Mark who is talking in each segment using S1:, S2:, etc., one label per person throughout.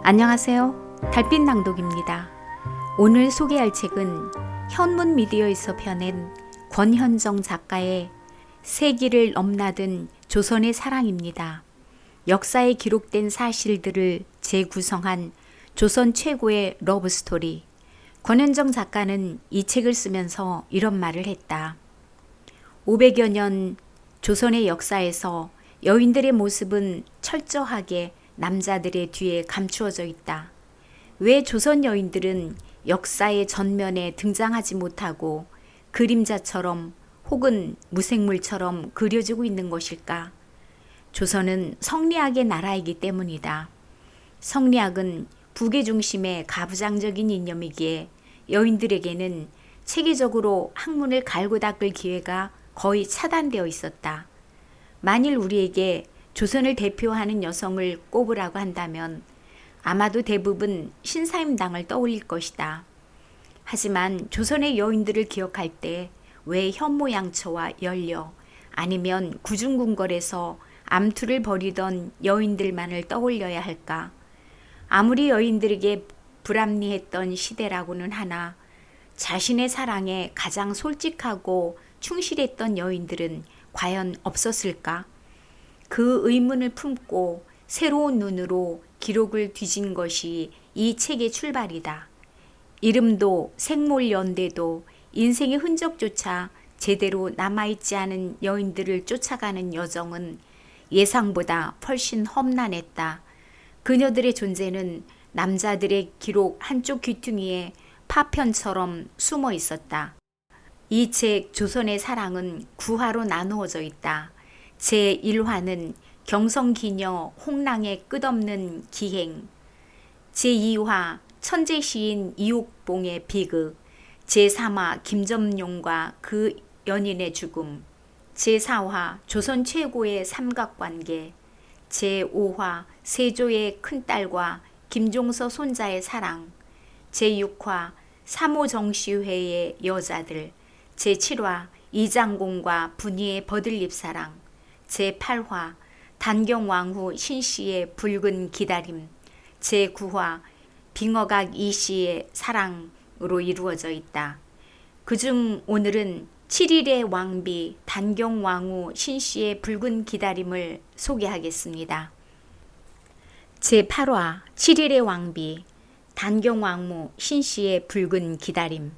S1: 안녕하세요. 달빛 낭독입니다. 오늘 소개할 책은 현문 미디어에서 펴낸 권현정 작가의 세기를 넘나든 조선의 사랑입니다. 역사에 기록된 사실들을 재구성한 조선 최고의 러브스토리. 권현정 작가는 이 책을 쓰면서 이런 말을 했다. 500여 년 조선의 역사에서 여인들의 모습은 철저하게 남자들의 뒤에 감추어져 있다. 왜 조선 여인들은 역사의 전면에 등장하지 못하고 그림자처럼 혹은 무생물처럼 그려지고 있는 것일까? 조선은 성리학의 나라이기 때문이다. 성리학은 북의 중심의 가부장적인 이념이기에 여인들에게는 체계적으로 학문을 갈고 닦을 기회가 거의 차단되어 있었다. 만일 우리에게 조선을 대표하는 여성을 꼽으라고 한다면 아마도 대부분 신사임당을 떠올릴 것이다. 하지만 조선의 여인들을 기억할 때 왜 현모양처와 연려 아니면 구중궁궐에서 암투를 벌이던 여인들만을 떠올려야 할까? 아무리 여인들에게 불합리했던 시대라고는 하나 자신의 사랑에 가장 솔직하고 충실했던 여인들은 과연 없었을까? 그 의문을 품고 새로운 눈으로 기록을 뒤진 것이 이 책의 출발이다. 이름도 생몰연대도 인생의 흔적조차 제대로 남아있지 않은 여인들을 쫓아가는 여정은 예상보다 훨씬 험난했다. 그녀들의 존재는 남자들의 기록 한쪽 귀퉁이에 파편처럼 숨어 있었다. 이 책 조선의 사랑은 9화로 나누어져 있다. 제1화는 경성기녀 홍랑의 끝없는 기행, 제2화 천재 시인 이옥봉의 비극, 제3화 김점용과 그 연인의 죽음, 제4화 조선 최고의 삼각관계, 제5화 세조의 큰딸과 김종서 손자의 사랑, 제6화 삼호정시회의 여자들, 제7화 이장공과 분이의 버들잎 사랑, 제8화 단경왕후 신씨의 붉은 기다림, 제9화 빙어각 이씨의 사랑으로 이루어져 있다. 그중 오늘은 7일의 왕비 단경왕후 신씨의 붉은 기다림을 소개하겠습니다. 제8화 7일의 왕비 단경왕후 신씨의 붉은 기다림.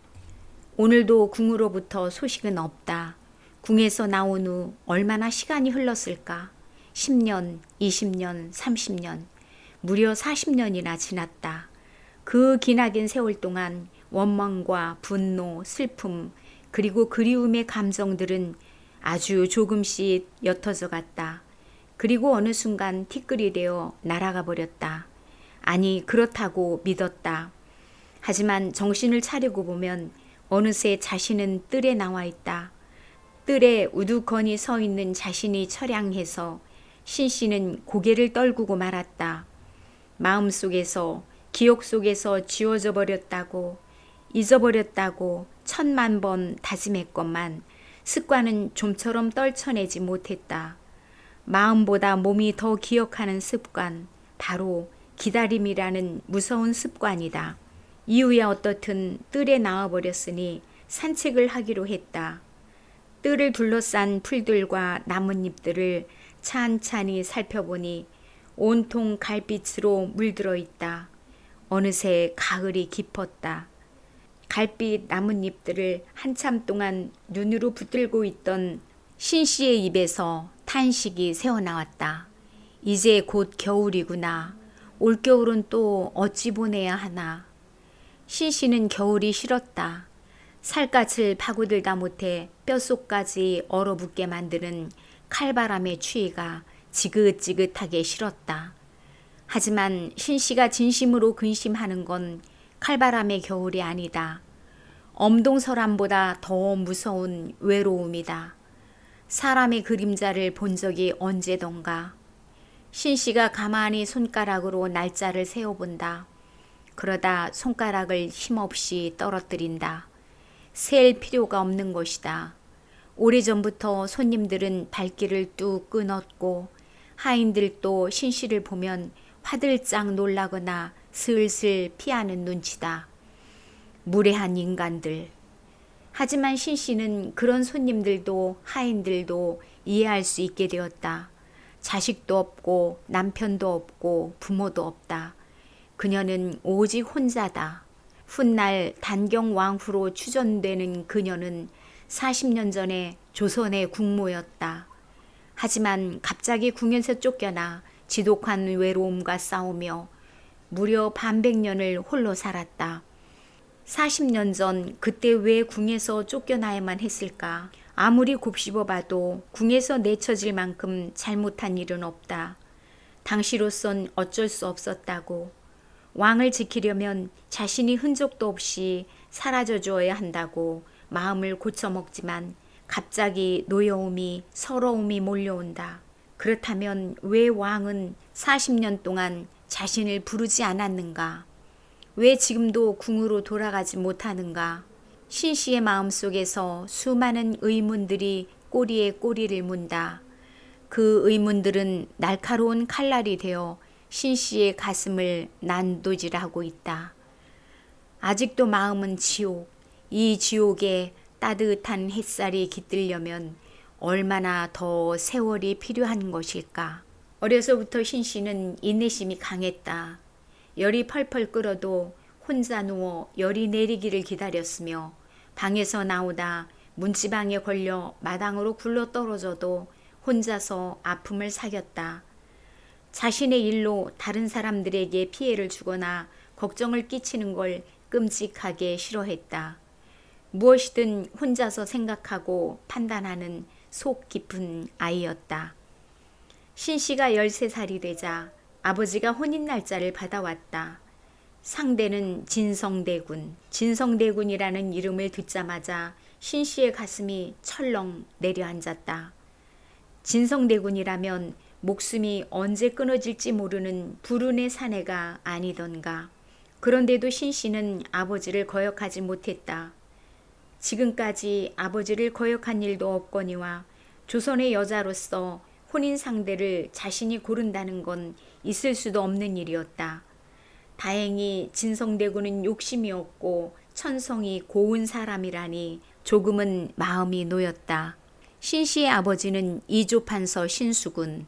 S1: 오늘도 궁으로부터 소식은 없다. 궁에서 나온 후 얼마나 시간이 흘렀을까? 10년, 20년, 30년, 무려 40년이나 지났다. 그 기나긴 세월 동안 원망과 분노, 슬픔, 그리고 그리움의 감정들은 아주 조금씩 옅어져 갔다. 그리고 어느 순간 티끌이 되어 날아가 버렸다. 아니, 그렇다고 믿었다. 하지만 정신을 차리고 보면 어느새 자신은 뜰에 나와 있다. 뜰에 우두커니 서 있는 자신이 처량해서 신씨는 고개를 떨구고 말았다. 마음속에서 기억 속에서 지워져 버렸다고 잊어버렸다고 1000만 번 다짐했건만 습관은 좀처럼 떨쳐내지 못했다. 마음보다 몸이 더 기억하는 습관, 바로 기다림이라는 무서운 습관이다. 이후에 어떻든 뜰에 나와버렸으니 산책을 하기로 했다. 뜰을 둘러싼 풀들과 나뭇잎들을 찬찬히 살펴보니 온통 갈빛으로 물들어 있다. 어느새 가을이 깊었다. 갈빛 나뭇잎들을 한참 동안 눈으로 붙들고 있던 신씨의 입에서 탄식이 새어나왔다. 이제 곧 겨울이구나. 올겨울은 또 어찌 보내야 하나. 신씨는 겨울이 싫었다. 살갗을 파고들다 못해 뼛속까지 얼어붙게 만드는 칼바람의 추위가 지긋지긋하게 싫었다. 하지만 신씨가 진심으로 근심하는 건 칼바람의 겨울이 아니다. 엄동설암보다 더 무서운 외로움이다. 사람의 그림자를 본 적이 언제던가. 신씨가 가만히 손가락으로 날짜를 세어본다. 그러다 손가락을 힘없이 떨어뜨린다. 셀 필요가 없는 것이다. 오래전부터 손님들은 발길을 뚝 끊었고 하인들도 신씨를 보면 화들짝 놀라거나 슬슬 피하는 눈치다. 무례한 인간들. 하지만 신씨는 그런 손님들도 하인들도 이해할 수 있게 되었다. 자식도 없고 남편도 없고 부모도 없다. 그녀는 오직 혼자다. 훗날 단경왕후로 추존되는 그녀는 40년 전에 조선의 국모였다. 하지만 갑자기 궁에서 쫓겨나 지독한 외로움과 싸우며 무려 반백년을 홀로 살았다. 40년 전 그때 왜 궁에서 쫓겨나야만 했을까? 아무리 곱씹어봐도 궁에서 내쳐질 만큼 잘못한 일은 없다. 당시로선 어쩔 수 없었다고. 왕을 지키려면 자신이 흔적도 없이 사라져 주어야 한다고 마음을 고쳐먹지만 갑자기 노여움이 서러움이 몰려온다. 그렇다면 왜 왕은 40년 동안 자신을 부르지 않았는가? 왜 지금도 궁으로 돌아가지 못하는가? 신씨의 마음속에서 수많은 의문들이 꼬리에 꼬리를 문다. 그 의문들은 날카로운 칼날이 되어 신씨의 가슴을 난도질하고 있다. 아직도 마음은 지옥. 이 지옥에 따뜻한 햇살이 깃들려면 얼마나 더 세월이 필요한 것일까? 어려서부터 신씨는 인내심이 강했다. 열이 펄펄 끓어도 혼자 누워 열이 내리기를 기다렸으며 방에서 나오다 문지방에 걸려 마당으로 굴러 떨어져도 혼자서 아픔을 사겼다. 자신의 일로 다른 사람들에게 피해를 주거나 걱정을 끼치는 걸 끔찍하게 싫어했다. 무엇이든 혼자서 생각하고 판단하는 속 깊은 아이였다. 신씨가 13살이 되자 아버지가 혼인 날짜를 받아왔다. 상대는 진성대군. 진성대군이라는 이름을 듣자마자 신씨의 가슴이 철렁 내려앉았다. 진성대군이라면 목숨이 언제 끊어질지 모르는 불운의 사내가 아니던가. 그런데도 신씨는 아버지를 거역하지 못했다. 지금까지 아버지를 거역한 일도 없거니와 조선의 여자로서 혼인 상대를 자신이 고른다는 건 있을 수도 없는 일이었다. 다행히 진성대군은 욕심이 없고 천성이 고운 사람이라니 조금은 마음이 놓였다. 신씨의 아버지는 이조판서 신수군.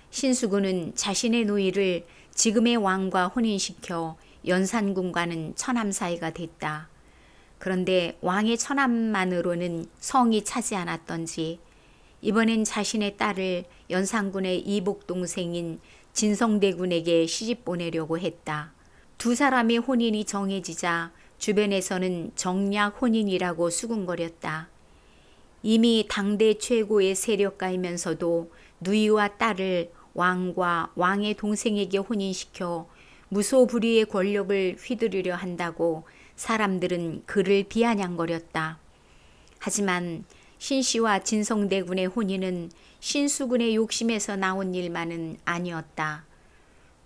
S1: 신수군은 자신의 누이를 지금의 왕과 혼인시켜 연산군과는 처남 사이가 됐다. 그런데 왕의 처남만으로는 성이 차지 않았던지 이번엔 자신의 딸을 연산군의 이복 동생인 진성대군에게 시집 보내려고 했다. 두 사람의 혼인이 정해지자 주변에서는 정략 혼인이라고 수군거렸다. 이미 당대 최고의 세력가이면서도 누이와 딸을 왕과 왕의 동생에게 혼인시켜 무소불위의 권력을 휘두르려 한다고 사람들은 그를 비아냥거렸다. 하지만 신씨와 진성대군의 혼인은 신수군의 욕심에서 나온 일만은 아니었다.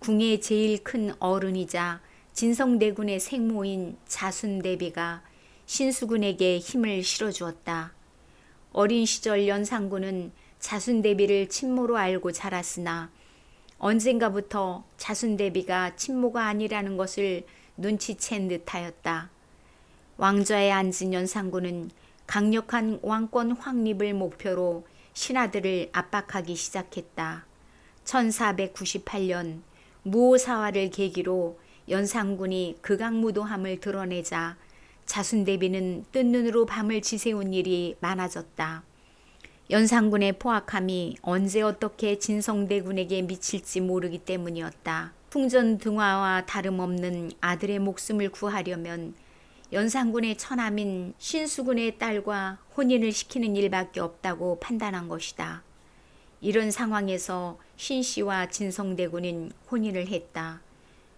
S1: 궁의 제일 큰 어른이자 진성대군의 생모인 자순대비가 신수군에게 힘을 실어주었다. 어린 시절 연산군은 자순대비를 친모로 알고 자랐으나 언젠가부터 자순대비가 친모가 아니라는 것을 눈치챈 듯하였다. 왕좌에 앉은 연산군은 강력한 왕권 확립을 목표로 신하들을 압박하기 시작했다. 1498년 무오사화를 계기로 연산군이 극악무도함을 드러내자 자순대비는 뜬 눈으로 밤을 지새운 일이 많아졌다. 연산군의 포악함이 언제 어떻게 진성대군에게 미칠지 모르기 때문이었다. 풍전등화와 다름없는 아들의 목숨을 구하려면 연산군의 처남인 신수군의 딸과 혼인을 시키는 일밖에 없다고 판단한 것이다. 이런 상황에서 신씨와 진성대군은 혼인을 했다.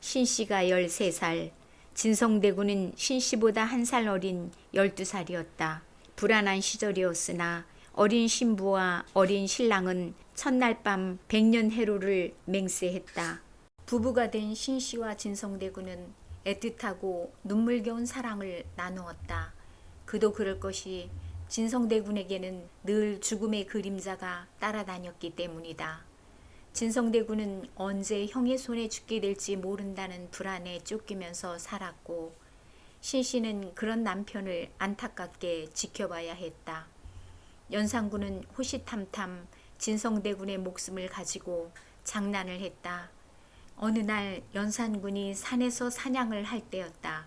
S1: 신씨가 13살, 진성대군은 신씨보다 1살 어린 12살이었다. 불안한 시절이었으나 어린 신부와 어린 신랑은 첫날 밤 백년해로를 맹세했다. 부부가 된 신씨와 진성대군은 애틋하고 눈물겨운 사랑을 나누었다. 그도 그럴 것이 진성대군에게는 늘 죽음의 그림자가 따라다녔기 때문이다. 진성대군은 언제 형의 손에 죽게 될지 모른다는 불안에 쫓기면서 살았고 신씨는 그런 남편을 안타깝게 지켜봐야 했다. 연산군은 호시탐탐 진성대군의 목숨을 가지고 장난을 했다. 어느 날 연산군이 산에서 사냥을 할 때였다.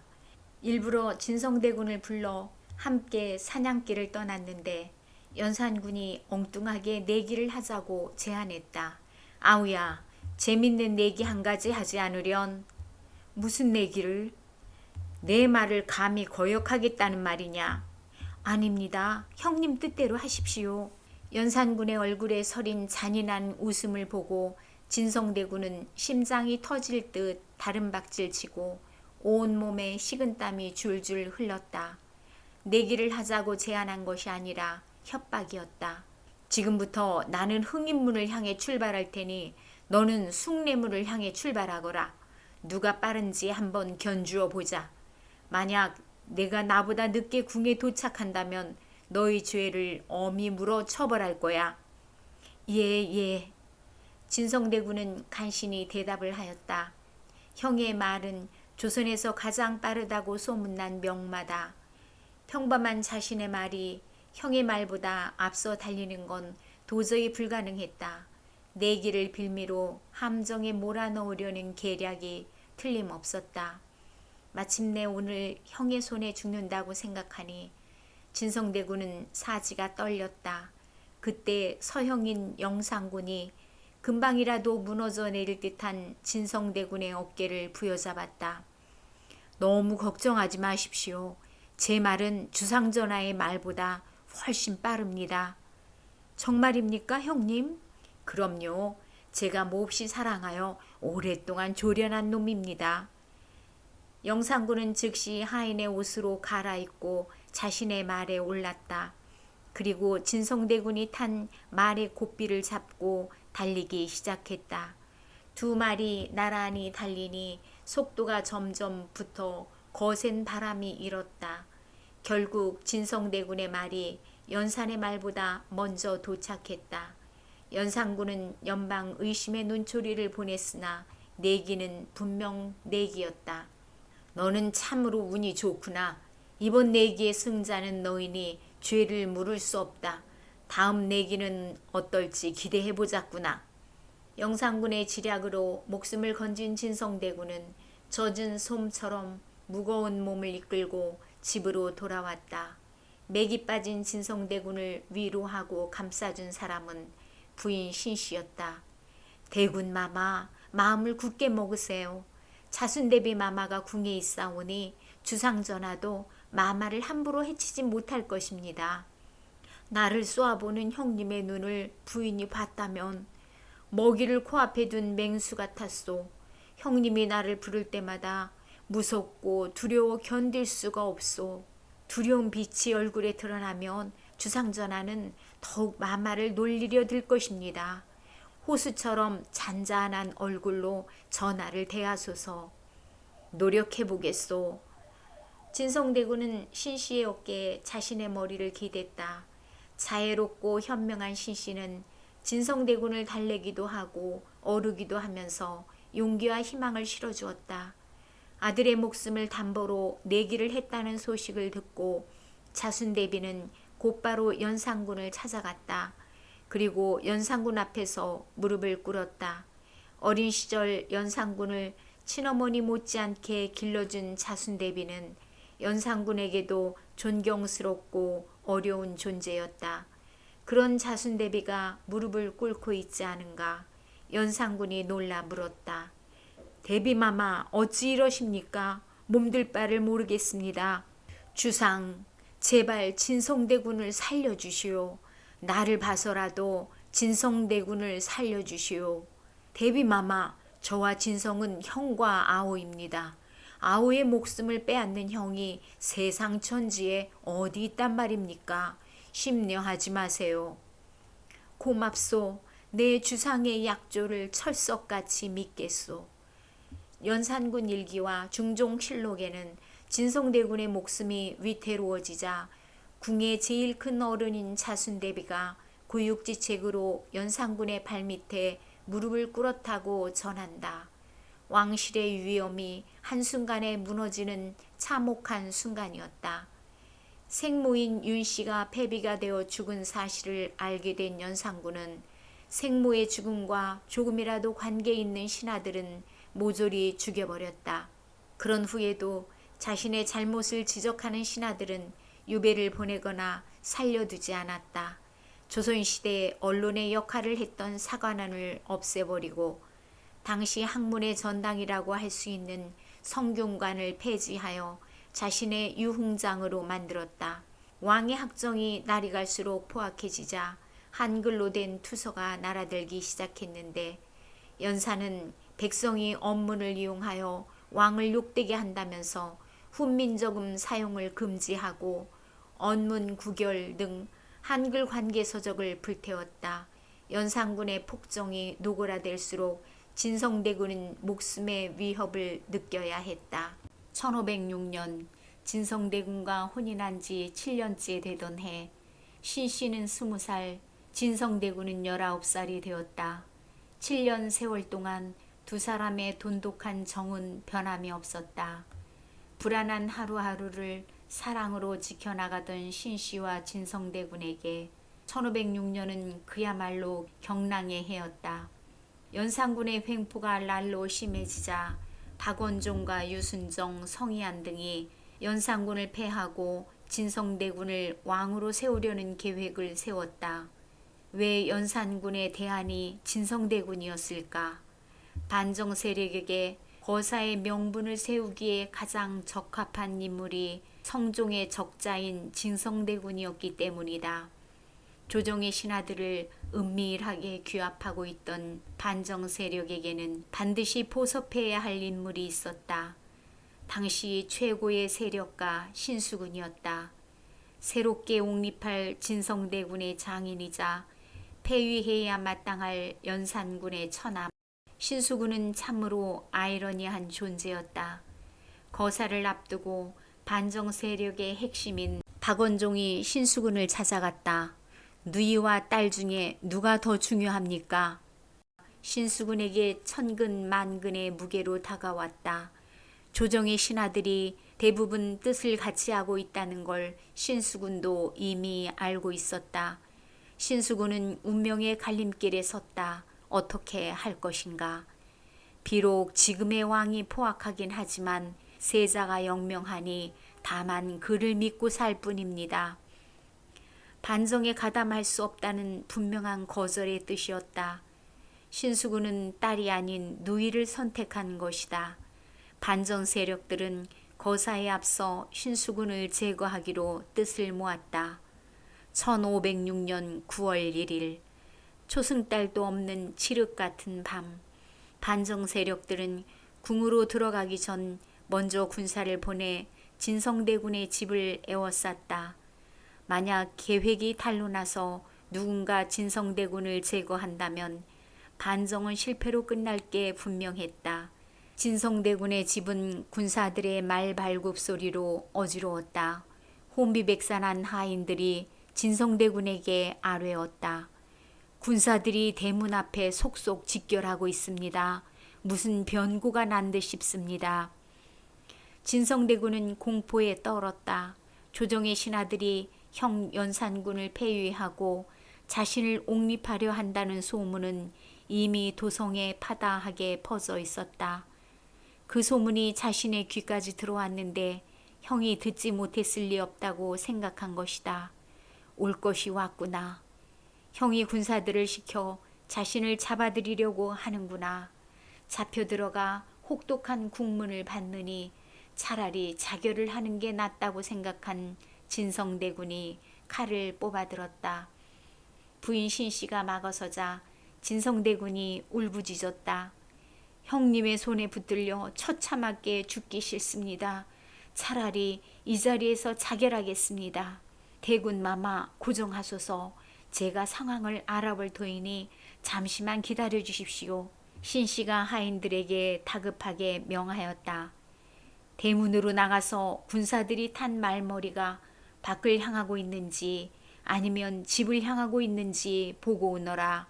S1: 일부러 진성대군을 불러 함께 사냥길을 떠났는데 연산군이 엉뚱하게 내기를 하자고 제안했다. 아우야, 재밌는 내기 한 가지 하지 않으련? 무슨 내기를? 내 말을 감히 거역하겠다는 말이냐? 아닙니다. 형님 뜻대로 하십시오. 연산군의 얼굴에 서린 잔인한 웃음을 보고 진성대군은 심장이 터질 듯 다른박질치고 온몸에 식은땀이 줄줄 흘렀다. 내기를 하자고 제안한 것이 아니라 협박이었다. 지금부터 나는 흥인문을 향해 출발할 테니 너는 숭례문을 향해 출발하거라. 누가 빠른지 한번 견주어 보자. 만약 내가 나보다 늦게 궁에 도착한다면 너희 죄를 엄히 물어 처벌할 거야. 예. 진성대군은 간신히 대답을 하였다. 형의 말은 조선에서 가장 빠르다고 소문난 명마다. 평범한 자신의 말이 형의 말보다 앞서 달리는 건 도저히 불가능했다. 내기를 빌미로 함정에 몰아넣으려는 계략이 틀림없었다. 마침내 오늘 형의 손에 죽는다고 생각하니 진성대군은 사지가 떨렸다. 그때 서형인 영상군이 금방이라도 무너져 내릴 듯한 진성대군의 어깨를 부여잡았다. 너무 걱정하지 마십시오. 제 말은 주상전하의 말보다 훨씬 빠릅니다. 정말입니까, 형님? 그럼요. 제가 몹시 사랑하여 오랫동안 조련한 놈입니다. 영상군은 즉시 하인의 옷으로 갈아입고 자신의 말에 올랐다. 그리고 진성대군이 탄 말의 고삐를 잡고 달리기 시작했다. 두 마리 나란히 달리니 속도가 점점 붙어 거센 바람이 일었다. 결국 진성대군의 말이 연산의 말보다 먼저 도착했다. 연산군은 연방 의심의 눈초리를 보냈으나 내기는 분명 내기였다. 너는 참으로 운이 좋구나. 이번 내기의 승자는 너이니 죄를 물을 수 없다. 다음 내기는 어떨지 기대해보자꾸나. 영상군의 지략으로 목숨을 건진 진성대군은 젖은 솜처럼 무거운 몸을 이끌고 집으로 돌아왔다. 맥이 빠진 진성대군을 위로하고 감싸준 사람은 부인 신씨였다. 대군 마마, 마음을 굳게 먹으세요. 자순대비 마마가 궁에 있사오니 주상전하도 마마를 함부로 해치지 못할 것입니다. 나를 쏘아보는 형님의 눈을 부인이 봤다면 먹이를 코앞에 둔 맹수 같았소. 형님이 나를 부를 때마다 무섭고 두려워 견딜 수가 없소. 두려운 빛이 얼굴에 드러나면 주상전하는 더욱 마마를 놀리려 들 것입니다. 호수처럼 잔잔한 얼굴로 전하를 대하소서. 노력해보겠소. 진성대군은 신씨의 어깨에 자신의 머리를 기댔다. 자애롭고 현명한 신씨는 진성대군을 달래기도 하고 어루기도 하면서 용기와 희망을 실어주었다. 아들의 목숨을 담보로 내기를 했다는 소식을 듣고 자순대비는 곧바로 연산군을 찾아갔다. 그리고 연산군 앞에서 무릎을 꿇었다. 어린 시절 연산군을 친어머니 못지않게 길러준 자순대비는 연산군에게도 존경스럽고 어려운 존재였다. 그런 자순대비가 무릎을 꿇고 있지 않은가. 연산군이 놀라 물었다. 대비마마 어찌 이러십니까? 몸둘 바를 모르겠습니다. 주상, 제발 진성대군을 살려주시오. 나를 봐서라도 진성대군을 살려주시오. 대비마마, 저와 진성은 형과 아오입니다. 아오의 목숨을 빼앗는 형이 세상 천지에 어디 있단 말입니까? 심려하지 마세요. 고맙소. 내 주상의 약조를 철석같이 믿겠소. 연산군 일기와 중종실록에는 진성대군의 목숨이 위태로워지자 궁의 제일 큰 어른인 자순대비가 고육지책으로 연산군의 발밑에 무릎을 꿇었다고 전한다. 왕실의 위엄이 한순간에 무너지는 참혹한 순간이었다. 생모인 윤씨가 폐비가 되어 죽은 사실을 알게 된 연산군은 생모의 죽음과 조금이라도 관계 있는 신하들은 모조리 죽여버렸다. 그런 후에도 자신의 잘못을 지적하는 신하들은 유배를 보내거나 살려두지 않았다. 조선시대에 언론의 역할을 했던 사관원을 없애버리고 당시 학문의 전당이라고 할 수 있는 성균관을 폐지하여 자신의 유흥장으로 만들었다. 왕의 학정이 날이 갈수록 포악해지자 한글로 된 투서가 날아들기 시작했는데 연산은 백성이 언문을 이용하여 왕을 욕되게 한다면서 훈민정음 사용을 금지하고 언문 구결 등 한글 관계서적을 불태웠다. 연산군의 폭정이 노골화될수록 진성대군은 목숨의 위협을 느껴야 했다. 1506년 진성대군과 혼인한 지 7년째 되던 해 신씨는 20살, 진성대군은 19살이 되었다. 7년 세월 동안 두 사람의 돈독한 정은 변함이 없었다. 불안한 하루하루를 사랑으로 지켜나가던 신씨와 진성대군에게 1506년은 그야말로 경랑의 해였다. 연산군의 횡포가 날로 심해지자 박원종과 유순정, 성희안 등이 연산군을 패하고 진성대군을 왕으로 세우려는 계획을 세웠다. 왜 연산군의 대안이 진성대군이었을까? 반정 세력에게 거사의 명분을 세우기에 가장 적합한 인물이 성종의 적자인 진성대군이었기 때문이다. 조정의 신하들을 은밀하게 규합하고 있던 반정 세력에게는 반드시 포섭해야 할 인물이 있었다. 당시 최고의 세력가 신수군이었다. 새롭게 옹립할 진성대군의 장인이자 폐위해야 마땅할 연산군의 처남. 신수군은 참으로 아이러니한 존재였다. 거사를 앞두고 반정 세력의 핵심인 박원종이 신수군을 찾아갔다. 누이와 딸 중에 누가 더 중요합니까? 신수군에게 천근 만근의 무게로 다가왔다. 조정의 신하들이 대부분 뜻을 같이 하고 있다는 걸 신수군도 이미 알고 있었다. 신수군은 운명의 갈림길에 섰다. 어떻게 할 것인가? 비록 지금의 왕이 포악하긴 하지만 세자가 영명하니 다만 그를 믿고 살 뿐입니다. 반정에 가담할 수 없다는 분명한 거절의 뜻이었다. 신수군은 딸이 아닌 누이를 선택한 것이다. 반정 세력들은 거사에 앞서 신수군을 제거하기로 뜻을 모았다. 1506년 9월 1일 초승달도 없는 칠흑 같은 밤, 반정 세력들은 궁으로 들어가기 전 먼저 군사를 보내 진성대군의 집을 에워쌌다. 만약 계획이 탄로 나서 누군가 진성대군을 제거한다면 반정은 실패로 끝날 게 분명했다. 진성대군의 집은 군사들의 말발굽 소리로 어지러웠다. 혼비백산한 하인들이 진성대군에게 아뢰었다. 군사들이 대문 앞에 속속 직결하고 있습니다. 무슨 변고가 난 듯 싶습니다. 진성대군은 공포에 떨었다. 조정의 신하들이 형 연산군을 폐위하고 자신을 옹립하려 한다는 소문은 이미 도성에 파다하게 퍼져 있었다. 그 소문이 자신의 귀까지 들어왔는데 형이 듣지 못했을 리 없다고 생각한 것이다. 올 것이 왔구나. 형이 군사들을 시켜 자신을 잡아들이려고 하는구나. 잡혀 들어가 혹독한 국문을 받느니 차라리 자결을 하는 게 낫다고 생각한 진성대군이 칼을 뽑아들었다. 부인 신씨가 막아서자 진성대군이 울부짖었다. 형님의 손에 붙들려 처참하게 죽기 싫습니다. 차라리 이 자리에서 자결하겠습니다. 대군마마 고정하소서. 제가 상황을 알아볼 터이니 잠시만 기다려 주십시오. 신씨가 하인들에게 다급하게 명하였다. 대문으로 나가서 군사들이 탄 말머리가 밖을 향하고 있는지 아니면 집을 향하고 있는지 보고 오너라.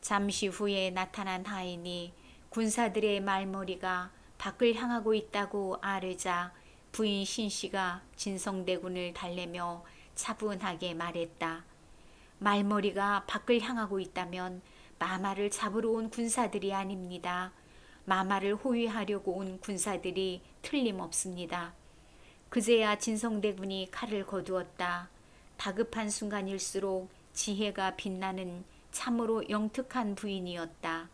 S1: 잠시 후에 나타난 하인이 군사들의 말머리가 밖을 향하고 있다고 아뢰자 부인 신씨가 진성대군을 달래며 차분하게 말했다. 말머리가 밖을 향하고 있다면 마마를 잡으러 온 군사들이 아닙니다. 마마를 호위하려고 온 군사들이 틀림없습니다. 그제야 진성대군이 칼을 거두었다. 다급한 순간일수록 지혜가 빛나는 참으로 영특한 부인이었다.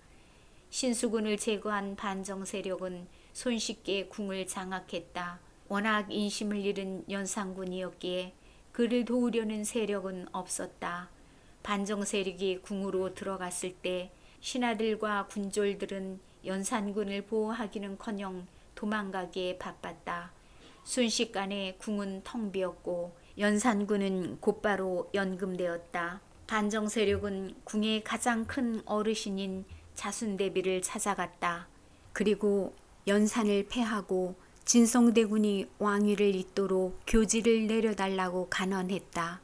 S1: 신수군을 제거한 반정 세력은 손쉽게 궁을 장악했다. 워낙 인심을 잃은 연산군이었기에 그를 도우려는 세력은 없었다. 반정 세력이 궁으로 들어갔을 때 신하들과 군졸들은 연산군을 보호하기는커녕 도망가기에 바빴다. 순식간에 궁은 텅 비었고 연산군은 곧바로 연금되었다. 반정 세력은 궁의 가장 큰 어르신인 자순대비를 찾아갔다. 그리고 연산을 패하고 진성대군이 왕위를 잇도록 교지를 내려달라고 간언했다.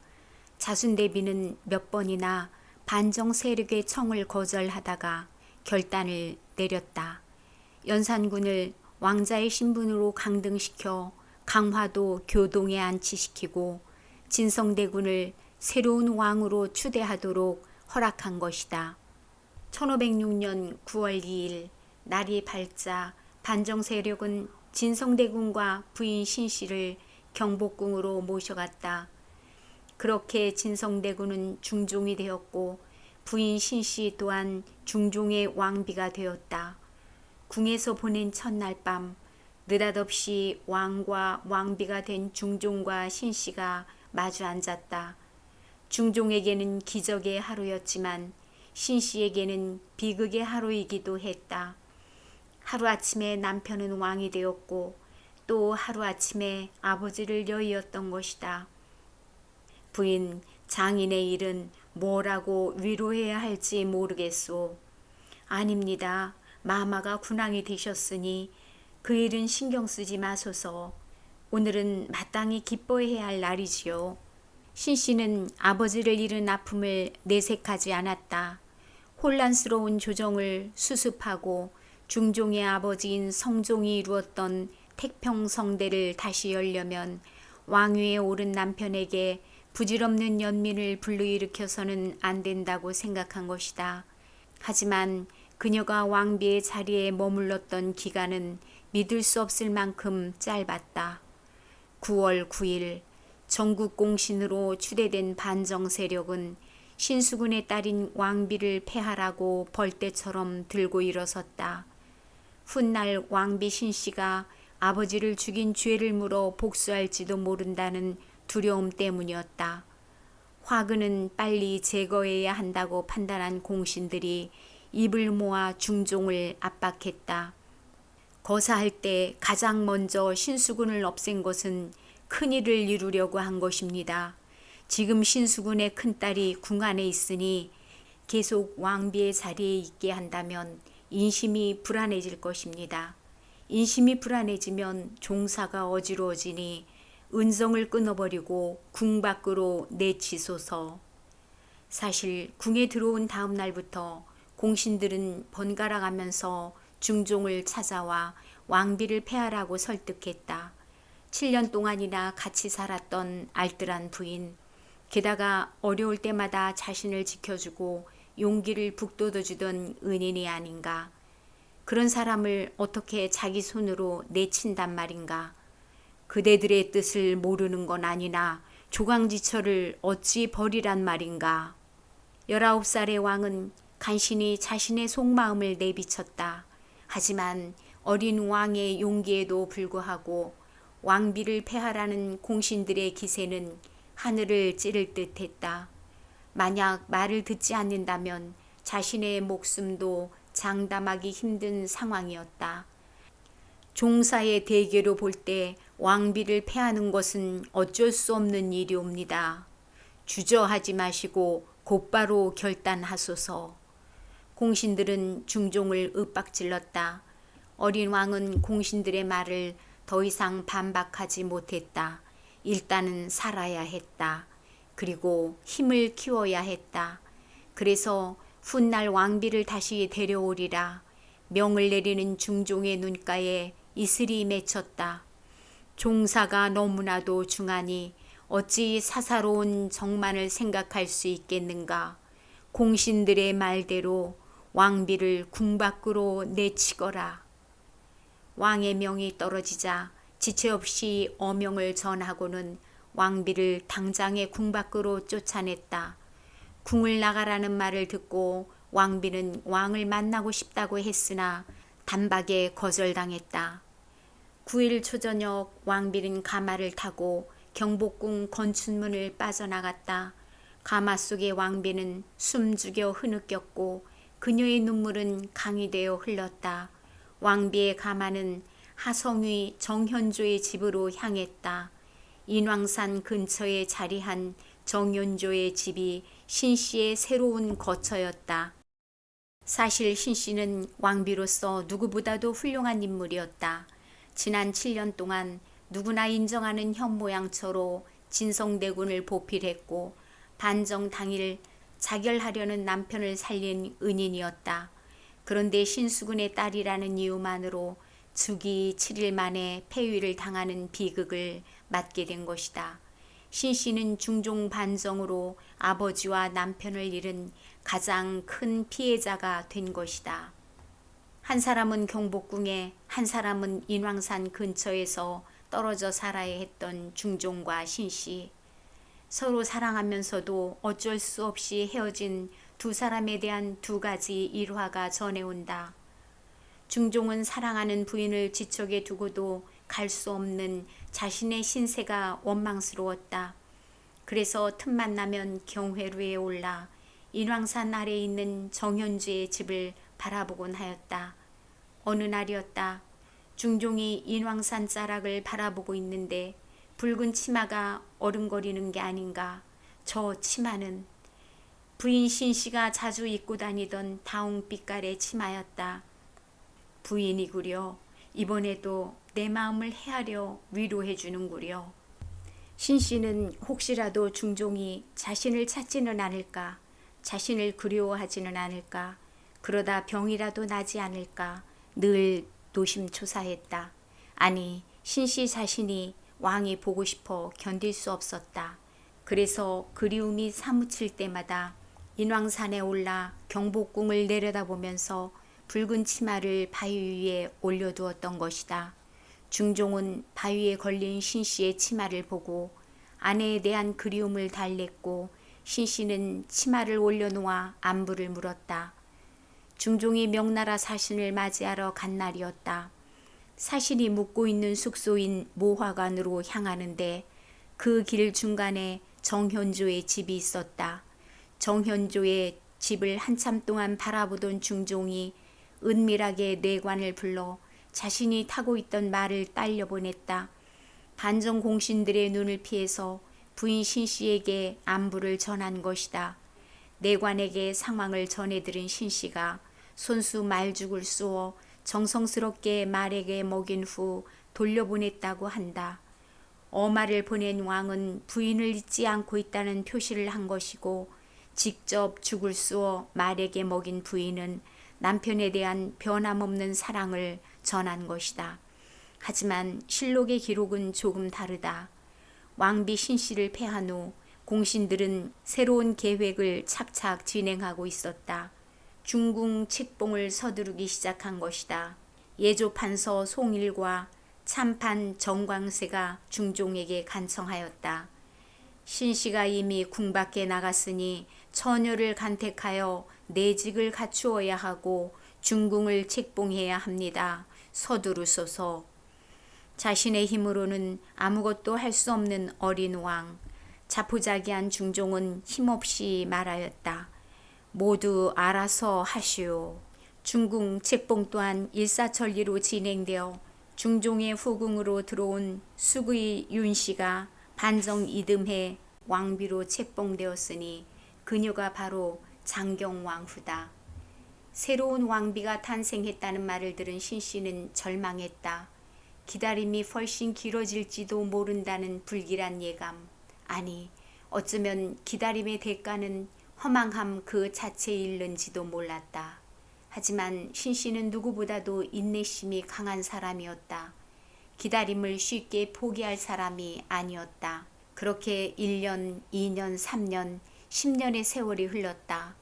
S1: 자순대비는 몇 번이나 반정 세력의 청을 거절하다가 결단을 내렸다. 연산군을 왕자의 신분으로 강등시켜 강화도 교동에 안치시키고 진성대군을 새로운 왕으로 추대하도록 허락한 것이다. 1506년 9월 2일 날이 밝자 반정 세력은 진성대군과 부인 신씨를 경복궁으로 모셔갔다. 그렇게 진성대군은 중종이 되었고 부인 신씨 또한 중종의 왕비가 되었다. 궁에서 보낸 첫날 밤 느닷없이 왕과 왕비가 된 중종과 신씨가 마주 앉았다. 중종에게는 기적의 하루였지만 신씨에게는 비극의 하루이기도 했다. 하루아침에 남편은 왕이 되었고 또 하루아침에 아버지를 여의었던 것이다. 부인, 장인의 일은 뭐라고 위로해야 할지 모르겠소. 아닙니다. 마마가 군왕이 되셨으니 그 일은 신경 쓰지 마소서. 오늘은 마땅히 기뻐해야 할 날이지요. 신씨는 아버지를 잃은 아픔을 내색하지 않았다. 혼란스러운 조정을 수습하고 중종의 아버지인 성종이 이루었던 태평성대를 다시 열려면 왕위에 오른 남편에게 부질없는 연민을 불러일으켜서는 안 된다고 생각한 것이다. 하지만 그녀가 왕비의 자리에 머물렀던 기간은 믿을 수 없을 만큼 짧았다. 9월 9일 전국 공신으로 추대된 반정 세력은 신수군의 딸인 왕비를 폐하라고 벌떼처럼 들고 일어섰다. 훗날 왕비 신씨가 아버지를 죽인 죄를 물어 복수할지도 모른다는 두려움 때문이었다. 화근은 빨리 제거해야 한다고 판단한 공신들이 입을 모아 중종을 압박했다. 거사할 때 가장 먼저 신수군을 없앤 것은 큰일을 이루려고 한 것입니다. 지금 신수군의 큰딸이 궁 안에 있으니 계속 왕비의 자리에 있게 한다면 인심이 불안해질 것입니다. 인심이 불안해지면 종사가 어지러워지니 은성을 끊어버리고 궁 밖으로 내치소서. 사실 궁에 들어온 다음 날부터 공신들은 번갈아 가면서 중종을 찾아와 왕비를 폐하라고 설득했다. 7년 동안이나 같이 살았던 알뜰한 부인, 게다가 어려울 때마다 자신을 지켜주고 용기를 북돋워주던 은인이 아닌가. 그런 사람을 어떻게 자기 손으로 내친단 말인가. 그대들의 뜻을 모르는 건 아니나 조강지처를 어찌 버리란 말인가. 19살의 왕은 간신히 자신의 속마음을 내비쳤다. 하지만 어린 왕의 용기에도 불구하고 왕비를 폐하라는 공신들의 기세는 하늘을 찌를 듯 했다. 만약 말을 듣지 않는다면 자신의 목숨도 장담하기 힘든 상황이었다. 종사의 대계로 볼 때 왕비를 폐하는 것은 어쩔 수 없는 일이옵니다. 주저하지 마시고 곧바로 결단하소서. 공신들은 중종을 윽박질렀다. 어린 왕은 공신들의 말을 더 이상 반박하지 못했다. 일단은 살아야 했다. 그리고 힘을 키워야 했다. 그래서 훗날 왕비를 다시 데려오리라. 명을 내리는 중종의 눈가에 이슬이 맺혔다. 종사가 너무나도 중하니 어찌 사사로운 정만을 생각할 수 있겠는가. 공신들의 말대로 왕비를 궁 밖으로 내치거라. 왕의 명이 떨어지자 지체 없이 어명을 전하고는 왕비를 당장에 궁 밖으로 쫓아냈다. 궁을 나가라는 말을 듣고 왕비는 왕을 만나고 싶다고 했으나 단박에 거절당했다. 9일 초저녁 왕비는 가마를 타고 경복궁 건춘문을 빠져나갔다. 가마 속의 왕비는 숨죽여 흐느꼈고 그녀의 눈물은 강이 되어 흘렀다. 왕비의 가마는 하성위 정현조의 집으로 향했다. 인왕산 근처에 자리한 정현조의 집이 신씨의 새로운 거처였다. 사실 신씨는 왕비로서 누구보다도 훌륭한 인물이었다. 지난 7년 동안 누구나 인정하는 현모양처로 진성대군을 보필했고 반정 당일 자결하려는 남편을 살린 은인이었다. 그런데 신수군의 딸이라는 이유만으로 즉위 7일 만에 폐위를 당하는 비극을 맞게 된 것이다. 신씨는 중종 반정으로 아버지와 남편을 잃은 가장 큰 피해자가 된 것이다. 한 사람은 경복궁에, 한 사람은 인왕산 근처에서 떨어져 살아야 했던 중종과 신씨. 서로 사랑하면서도 어쩔 수 없이 헤어진 두 사람에 대한 두 가지 일화가 전해온다. 중종은 사랑하는 부인을 지척에 두고도 갈 수 없는 자신의 신세가 원망스러웠다. 그래서 틈만 나면 경회루에 올라 인왕산 아래에 있는 정현주의 집을 바라보곤 하였다. 어느 날이었다. 중종이 인왕산 자락을 바라보고 있는데 붉은 치마가 어른거리는 게 아닌가. 저 치마는 부인 신씨가 자주 입고 다니던 다홍빛깔의 치마였다. 부인이구려. 이번에도 내 마음을 헤아려 위로해 주는구려. 신씨는 혹시라도 중종이 자신을 찾지는 않을까, 자신을 그리워하지는 않을까, 그러다 병이라도 나지 않을까 늘 노심초사했다. 아니, 신씨 자신이 왕이 보고 싶어 견딜 수 없었다. 그래서 그리움이 사무칠 때마다 인왕산에 올라 경복궁을 내려다보면서 붉은 치마를 바위 위에 올려두었던 것이다. 중종은 바위에 걸린 신씨의 치마를 보고 아내에 대한 그리움을 달랬고 신씨는 치마를 올려놓아 안부를 물었다. 중종이 명나라 사신을 맞이하러 간 날이었다. 사신이 묵고 있는 숙소인 모화관으로 향하는데 그 길 중간에 정현조의 집이 있었다. 정현조의 집을 한참 동안 바라보던 중종이 은밀하게 내관을 불러 자신이 타고 있던 말을 딸려 보냈다. 반정 공신들의 눈을 피해서 부인 신씨에게 안부를 전한 것이다. 내관에게 상황을 전해들은 신씨가 손수 말죽을 쏘어 정성스럽게 말에게 먹인 후 돌려보냈다고 한다. 어마를 보낸 왕은 부인을 잊지 않고 있다는 표시를 한 것이고 직접 죽을 쏘어 말에게 먹인 부인은 남편에 대한 변함없는 사랑을 전한 것이다. 하지만 실록의 기록은 조금 다르다. 왕비 신씨를 패한 후 공신들은 새로운 계획을 착착 진행하고 있었다. 중궁 책봉을 서두르기 시작한 것이다. 예조판서 송일과 참판 정광세가 중종에게 간청하였다. 신씨가 이미 궁 밖에 나갔으니 처녀를 간택하여 내직을 갖추어야 하고 중궁을 책봉해야 합니다. 서두르소서. 자신의 힘으로는 아무것도 할 수 없는 어린 왕. 자포자기한 중종은 힘없이 말하였다. 모두 알아서 하시오. 중궁 책봉 또한 일사천리로 진행되어 중종의 후궁으로 들어온 수의 윤씨가 반정 이듬해 왕비로 책봉되었으니 그녀가 바로 장경왕후다. 새로운 왕비가 탄생했다는 말을 들은 신씨는 절망했다. 기다림이 훨씬 길어질지도 모른다는 불길한 예감. 아니, 어쩌면 기다림의 대가는 허망함 그 자체에 이른지도 몰랐다. 하지만 신씨는 누구보다도 인내심이 강한 사람이었다. 기다림을 쉽게 포기할 사람이 아니었다. 그렇게 1년, 2년, 3년, 10년의 세월이 흘렀다.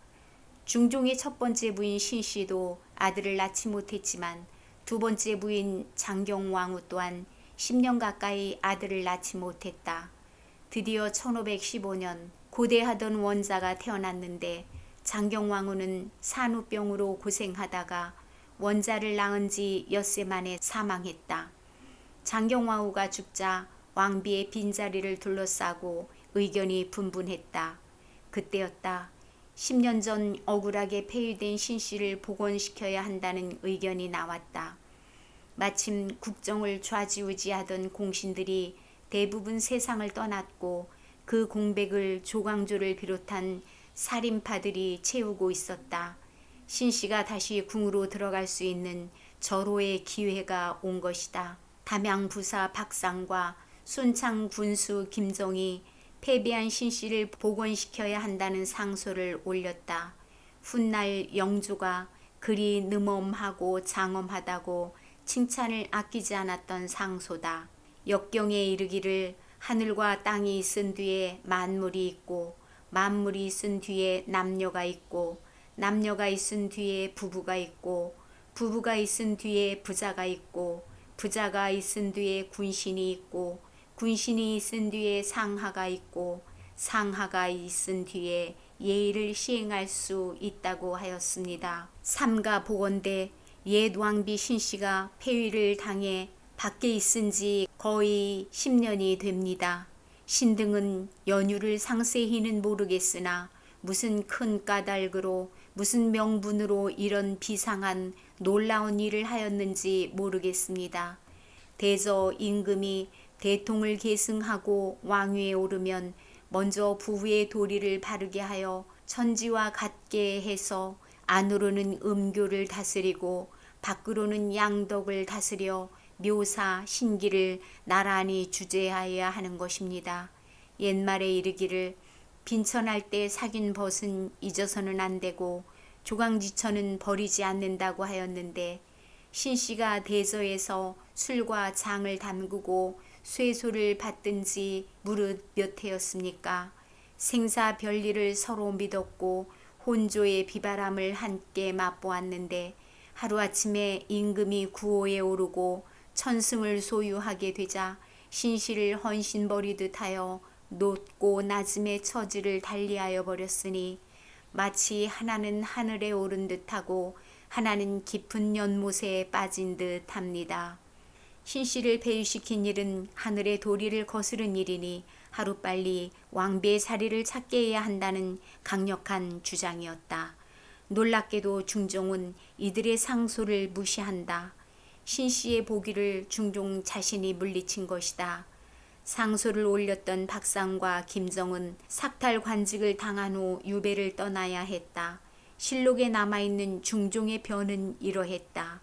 S1: 중종의 첫 번째 부인 신씨도 아들을 낳지 못했지만 두 번째 부인 장경왕후 또한 10년 가까이 아들을 낳지 못했다. 드디어 1515년 고대하던 원자가 태어났는데 장경왕후는 산후병으로 고생하다가 원자를 낳은 지 엿새 만에 사망했다. 장경왕후가 죽자 왕비의 빈자리를 둘러싸고 의견이 분분했다. 그때였다. 10년 전 억울하게 폐위된 신씨를 복원시켜야 한다는 의견이 나왔다. 마침 국정을 좌지우지하던 공신들이 대부분 세상을 떠났고 그 공백을 조광조를 비롯한 살인파들이 채우고 있었다. 신씨가 다시 궁으로 들어갈 수 있는 절호의 기회가 온 것이다. 담양부사 박상과 순창 군수 김정이 패배한 신씨를 복원시켜야 한다는 상소를 올렸다. 훗날 영조가 그리 느멈하고 장엄하다고 칭찬을 아끼지 않았던 상소다. 역경에 이르기를 하늘과 땅이 있은 뒤에 만물이 있고 만물이 있은 뒤에 남녀가 있고 남녀가 있은 뒤에 부부가 있고 부부가 있은 뒤에 부자가 있고 부자가 있은 뒤에 군신이 있고 군신이 있은 뒤에 상하가 있고 상하가 있은 뒤에 예의를 시행할 수 있다고 하였습니다. 삼가 보건대 옛 왕비 신씨가 폐위를 당해 밖에 있은 지 거의 10년이 됩니다. 신등은 연유를 상세히는 모르겠으나 무슨 큰 까닭으로 무슨 명분으로 이런 비상한 놀라운 일을 하였는지 모르겠습니다. 대저 임금이 대통을 계승하고 왕위에 오르면 먼저 부부의 도리를 바르게 하여 천지와 같게 해서 안으로는 음교를 다스리고 밖으로는 양덕을 다스려 묘사 신기를 나란히 주재하여야 하는 것입니다. 옛말에 이르기를 빈천할 때 사귄 벗은 잊어서는 안 되고 조강지천은 버리지 않는다고 하였는데 신씨가 대저에서 술과 장을 담그고 쇠소를 받든지 무릇 몇 해였습니까? 생사 별리를 서로 믿었고 혼조의 비바람을 함께 맛보았는데 하루아침에 임금이 구호에 오르고 천승을 소유하게 되자 신씨를 헌신버리듯 하여 높고 낮음의 처지를 달리하여 버렸으니 마치 하나는 하늘에 오른 듯하고 하나는 깊은 연못에 빠진 듯합니다. 신씨를 폐위시킨 일은 하늘의 도리를 거스른 일이니 하루빨리 왕비의 자리를 찾게 해야 한다는 강력한 주장이었다. 놀랍게도 중종은 이들의 상소를 무시한다. 신씨의 보기를 중종 자신이 물리친 것이다. 상소를 올렸던 박상과 김정은 삭탈 관직을 당한 후 유배를 떠나야 했다. 실록에 남아있는 중종의 변은 이러했다.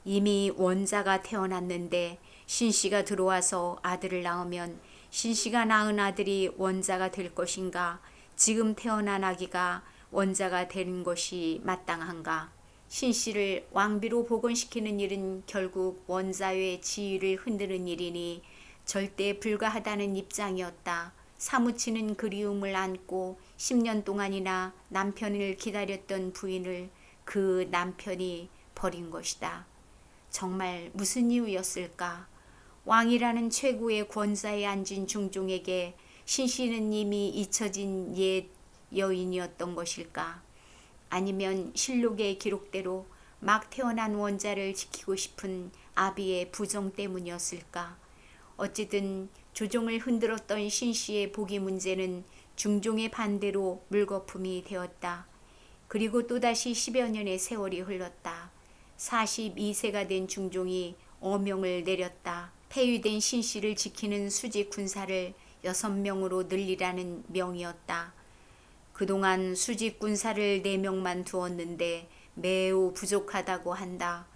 S1: 이미 원자가 태어났는데 신씨가 들어와서 아들을 낳으면 신씨가 낳은 아들이 원자가 될 것인가? 지금 태어난 아기가 원자가 되는 것이 마땅한가? 신씨를 왕비로 복원시키는 일은 결국 원자의 지위를 흔드는 일이니 절대 불가하다는 입장이었다. 사무치는 그리움을 안고 10년 동안이나 남편을 기다렸던 부인을 그 남편이 버린 것이다. 정말 무슨 이유였을까? 왕이라는 최고의 권자에 앉은 중종에게 신씨는 이미 잊혀진 옛 여인이었던 것일까? 아니면 실록의 기록대로 막 태어난 원자를 지키고 싶은 아비의 부정 때문이었을까? 어찌든 조정을 흔들었던 신씨의 보기 문제는 중종의 반대로 물거품이 되었다. 그리고 또다시 10여 년의 세월이 흘렀다. 42세가 된 중종이 어명을 내렸다. 폐위된 신씨를 지키는 수직 군사를 6명으로 늘리라는 명이었다. 그동안 수직 군사를 4명만 두었는데 매우 부족하다고 한다.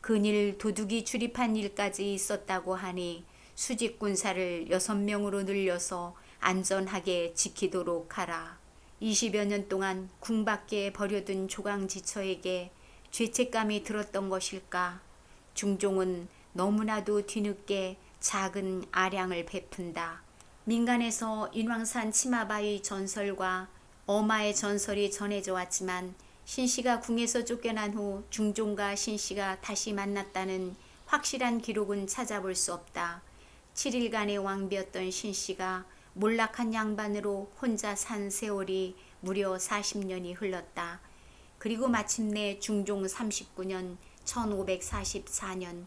S1: 근일 도둑이 출입한 일까지 있었다고 하니 수직 군사를 6명으로 늘려서 안전하게 지키도록 하라. 20여 년 동안 궁 밖에 버려둔 조강지처에게 죄책감이 들었던 것일까? 중종은 너무나도 뒤늦게 작은 아량을 베푼다. 민간에서 인왕산 치마바위 전설과 어마의 전설이 전해져 왔지만 신씨가 궁에서 쫓겨난 후 중종과 신씨가 다시 만났다는 확실한 기록은 찾아볼 수 없다. 7일간의 왕비였던 신씨가 몰락한 양반으로 혼자 산 세월이 무려 40년이 흘렀다. 그리고 마침내 중종 39년 1544년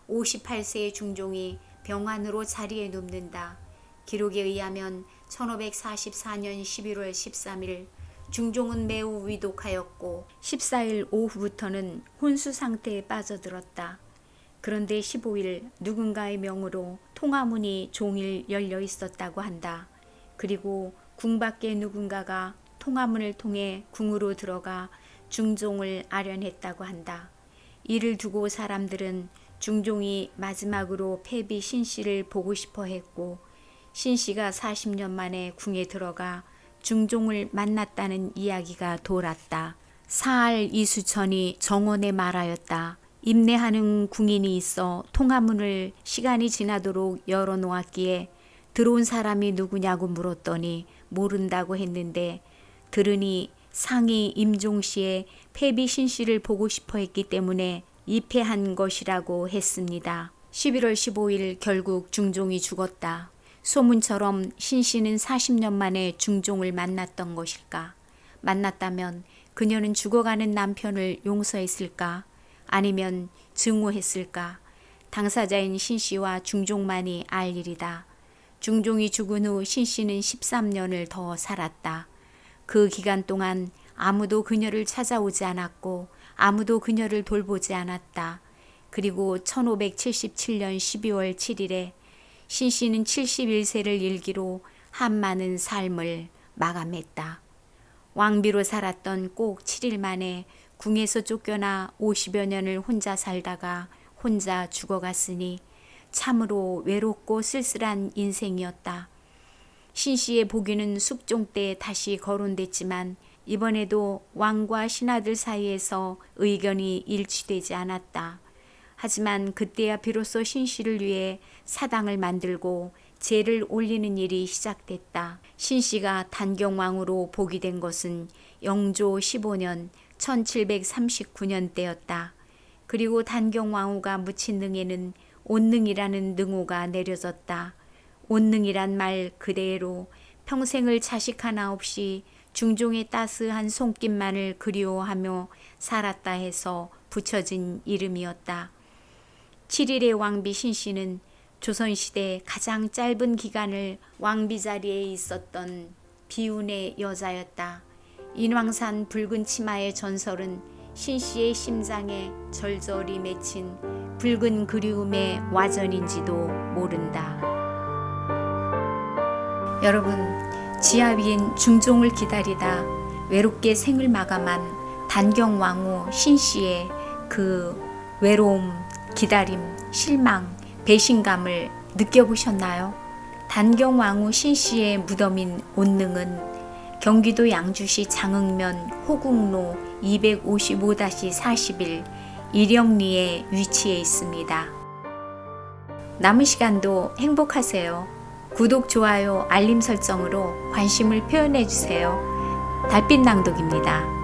S1: 58세의 중종이 병환으로 자리에 눕는다. 기록에 의하면 1544년 11월 13일 중종은 매우 위독하였고 14일 오후부터는 혼수 상태에 빠져들었다. 그런데 15일 누군가의 명으로 통화문이 종일 열려 있었다고 한다. 그리고 궁 밖에 누군가가 통화문을 통해 궁으로 들어가 중종을 아련했다고 한다. 이를 두고 사람들은 중종이 마지막으로 패비 신씨를 보고 싶어 했고 신씨가 40년 만에 궁에 들어가 중종을 만났다는 이야기가 돌았다. 사할 이수천이 정원에 말하였다. 임내하는 궁인이 있어 통화문을 시간이 지나도록 열어놓았기에 들어온 사람이 누구냐고 물었더니 모른다고 했는데 들으니 상이 임종씨의 패비 신씨를 보고 싶어 했기 때문에 입회한 것이라고 했습니다. 11월 15일 결국 중종이 죽었다. 소문처럼 신씨는 40년 만에 중종을 만났던 것일까? 만났다면 그녀는 죽어가는 남편을 용서했을까? 아니면 증오했을까? 당사자인 신씨와 중종만이 알 일이다. 중종이 죽은 후 신씨는 13년을 더 살았다. 그 기간 동안 아무도 그녀를 찾아오지 않았고 아무도 그녀를 돌보지 않았다. 그리고 1577년 12월 7일에 신씨는 71세를 일기로 한많은 삶을 마감했다. 왕비로 살았던 꼭 7일 만에 궁에서 쫓겨나 50여 년을 혼자 살다가 혼자 죽어갔으니 참으로 외롭고 쓸쓸한 인생이었다. 신씨의 복위는 숙종 때 다시 거론됐지만 이번에도 왕과 신하들 사이에서 의견이 일치되지 않았다. 하지만 그때야 비로소 신씨를 위해 사당을 만들고 제를 올리는 일이 시작됐다. 신씨가 단경왕으로 복위된 것은 영조 15년 1739년 때였다. 그리고 단경왕후가 묻힌 능에는 온능이라는 능호가 내려졌다. 온능이란 말 그대로 평생을 자식 하나 없이 중종의 따스한 손길만을 그리워하며 살았다 해서 붙여진 이름이었다. 7일의 왕비 신씨는 조선시대 가장 짧은 기간을 왕비 자리에 있었던 비운의 여자였다. 인왕산 붉은 치마의 전설은 신씨의 심장에 절절히 맺힌 붉은 그리움의 와전인지도 모른다. 여러분, 지하 위인 중종을 기다리다 외롭게 생을 마감한 단경왕후 신씨의 그 외로움, 기다림, 실망, 배신감을 느껴보셨나요? 단경왕후 신씨의 무덤인 온능은 경기도 양주시 장흥면 호국로 255-41 일영리에 위치해 있습니다. 남은 시간도 행복하세요. 구독, 좋아요, 알림 설정으로 관심을 표현해 주세요. 달빛 낭독입니다.